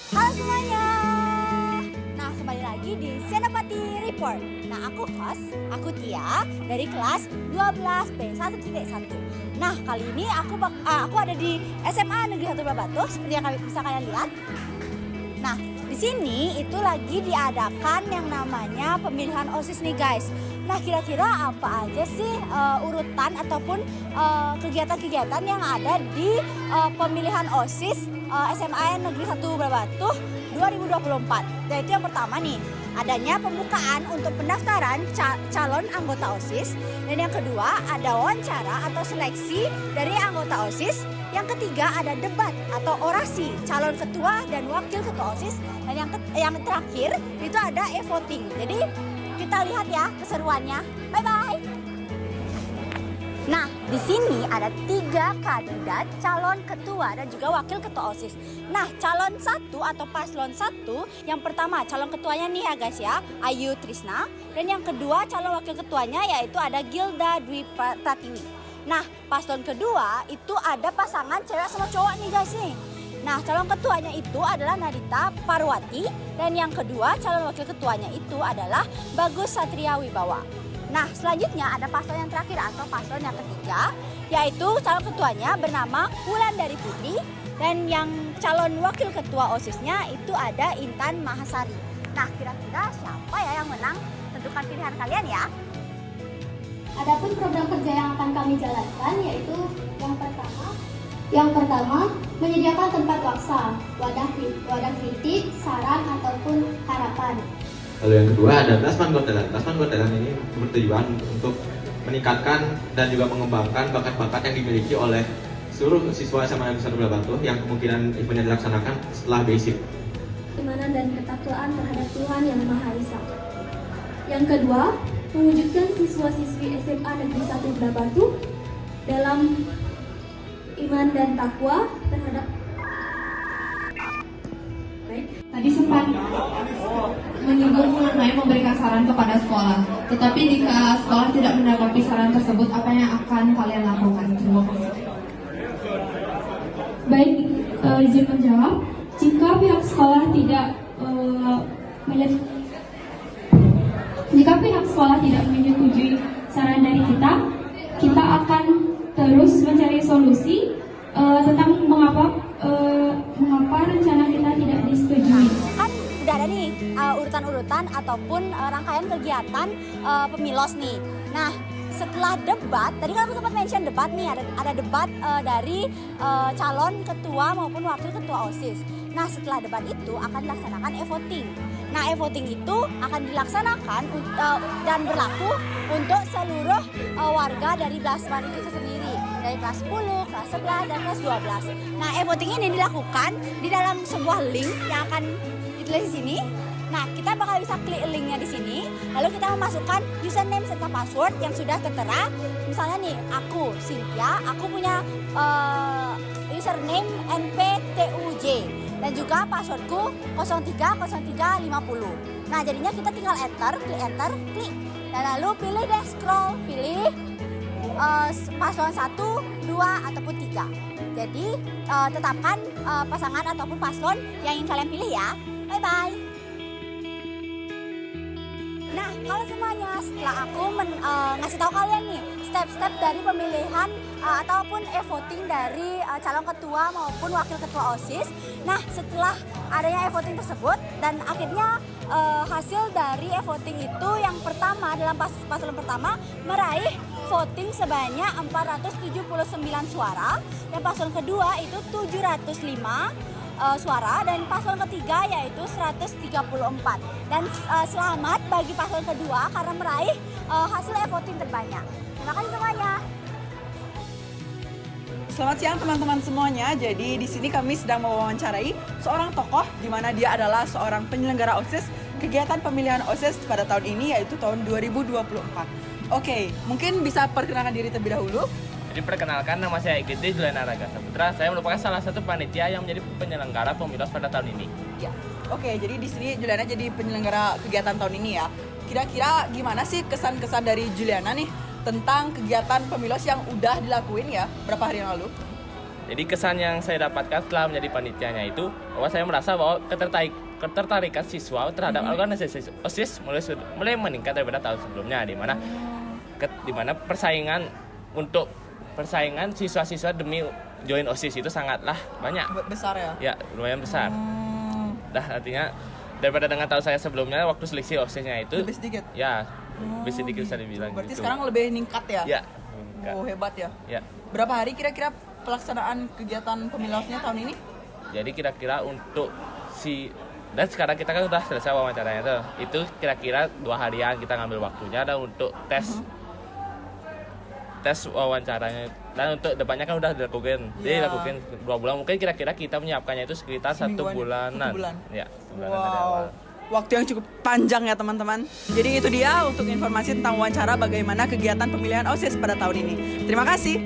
Halo semuanya. Nah, kembali lagi di Senopati Report. Nah, aku host, aku Tia dari kelas 12 B1.1. Nah, kali ini aku ada di SMA Negeri 1 Batu seperti yang bisa kalian lihat. Nah, di sini itu lagi diadakan yang namanya pemilihan OSIS nih guys. Nah, kira-kira apa aja sih urutan ataupun kegiatan-kegiatan yang ada di pemilihan OSIS SMA Negeri 1 Batu 2024. Yaitu yang pertama nih, adanya pembukaan untuk pendaftaran calon anggota OSIS. Dan yang kedua, ada wawancara atau seleksi dari anggota OSIS. Yang ketiga, ada debat atau orasi calon ketua dan wakil ketua OSIS. Dan yang terakhir itu ada e-voting. Jadi kita lihat ya keseruannya. Bye-bye. Nah, di sini ada 3 kandidat calon ketua dan juga wakil ketua OSIS. Nah, calon 1 atau paslon 1, yang pertama calon ketuanya nih ya guys ya, Ayu Trisna. Dan yang kedua calon wakil ketuanya yaitu ada Gilda Dwi Pratiwi. Nah, paslon kedua itu ada pasangan cewek sama cowok nih guys nih. Nah, calon ketuanya itu adalah Nadita Parwati. Dan yang kedua calon wakil ketuanya itu adalah Bagus Satria Wibawa. Nah, selanjutnya ada paslon yang terakhir atau paslon yang ketiga, yaitu calon ketuanya bernama Wulandari Putri. Dan yang calon wakil ketua OSISnya itu ada Intan Mahasari. Nah, kira-kira siapa ya yang menang? Tentukan pilihan kalian ya. Adapun program kerja yang akan kami jalankan yaitu yang pertama menyediakan tempat waksa, wadah kritik, saran ataupun harapan. Lalu yang kedua ada Plasman Gotelan. Plasman Gotelan ini bertujuan untuk meningkatkan dan juga mengembangkan bakat-bakat yang dimiliki oleh seluruh siswa SMA Negeri 1 Batu yang kemungkinan eventnya dilaksanakan setelah basic. Keimanan dan ketakwaan terhadap Tuhan Yang Maha Esa. Yang kedua, mewujudkan siswa-siswi SMA Negeri 1 Batu dalam iman dan takwa terhadap Tadi sempat menyinggung mengenai memberikan saran kepada sekolah. Tetapi jika sekolah tidak menanggapi saran tersebut, apa yang akan kalian lakukan? Terima kasih. Baik, izin menjawab. Jika pihak sekolah tidak menyetujui saran dari kita akan terus mencari solusi tentang mengapa rencana kita tidak disetujui. Kan udah ada nih urutan-urutan ataupun rangkaian kegiatan pemilos nih. Nah, setelah debat, tadi kan aku sempat mention debat nih, ada debat dari calon ketua maupun wakil ketua OSIS. Nah, setelah debat itu akan dilaksanakan e-voting. Nah, e-voting itu akan dilaksanakan dan berlaku untuk seluruh warga dari Blasman itu sendiri, dari kelas 10, kelas 11, dan kelas 12. Nah, e-voting ini dilakukan di dalam sebuah link yang akan ditulis di sini. Nah, kita bakal bisa klik linknya di sini, lalu kita memasukkan username serta password yang sudah tertera. Misalnya nih, aku Cynthia, aku punya username NPTUJ dan juga passwordku 030350. Nah, jadinya kita tinggal klik, dan lalu pilih deh scroll, pilih paslon 1, 2, ataupun 3. Jadi tetapkan pasangan ataupun paslon yang ingin kalian pilih ya. Bye-bye. Nah, halo semuanya, setelah aku ngasih tahu kalian nih step-step dari pemilihan ataupun e-voting dari calon ketua maupun wakil ketua OSIS. Nah, setelah adanya e-voting tersebut dan akhirnya hasil dari e-voting itu yang pertama dalam paslon pertama meraih voting sebanyak 479 suara dan paslon kedua itu 705 suara dan paslon ketiga yaitu 134. Dan selamat bagi paslon kedua karena meraih hasil e-voting terbanyak. Terima kasih semuanya. Selamat siang teman-teman semuanya. Jadi di sini kami sedang mewawancarai seorang tokoh di mana dia adalah seorang penyelenggara OSIS kegiatan pemilihan OSIS pada tahun ini yaitu tahun 2024. Oke, mungkin bisa perkenalkan diri terlebih dahulu. Jadi perkenalkan, nama saya Iqti Juliana Raga Saputra. Saya merupakan salah satu panitia yang menjadi penyelenggara pemilos pada tahun ini. Ya, oke. Jadi di sini Juliana jadi penyelenggara kegiatan tahun ini ya. Kira-kira gimana sih kesan-kesan dari Juliana nih tentang kegiatan pemilos yang udah dilakuin ya berapa hari yang lalu? Jadi kesan yang saya dapatkan setelah menjadi panitianya itu bahwa saya merasa bahwa ketertarikan siswa terhadap organisasi OSIS mulai meningkat daripada tahun sebelumnya, di mana persaingan siswa-siswa demi join OSIS itu sangatlah banyak. Besar ya? Ya, lumayan besar. Artinya daripada dengan tahun saya sebelumnya waktu seleksi OSIS-nya itu Lebih sedikit? Ya, lebih sedikit bisa dibilang Berarti gitu. sekarang lebih meningkat ya? Ya. Oh, hebat ya. Ya. Berapa hari kira-kira pelaksanaan kegiatan pemilosnya tahun ini? Jadi kira-kira untuk dan sekarang kita kan udah selesai wawancaranya tuh. Itu kira-kira 2 harian kita ngambil waktunya dan untuk tes wawancaranya, dan untuk depannya kan udah dilakukan. Jadi Ya. dilakukan 2 bulan. Mungkin kira-kira kita menyiapkannya itu sekitar 1 Semingguan, bulanan. 1 bulan. Ya, sebulanan dari awal. Waktu yang cukup panjang ya teman-teman. Jadi itu dia untuk informasi tentang wawancara bagaimana kegiatan pemilihan OSIS pada tahun ini. Terima kasih.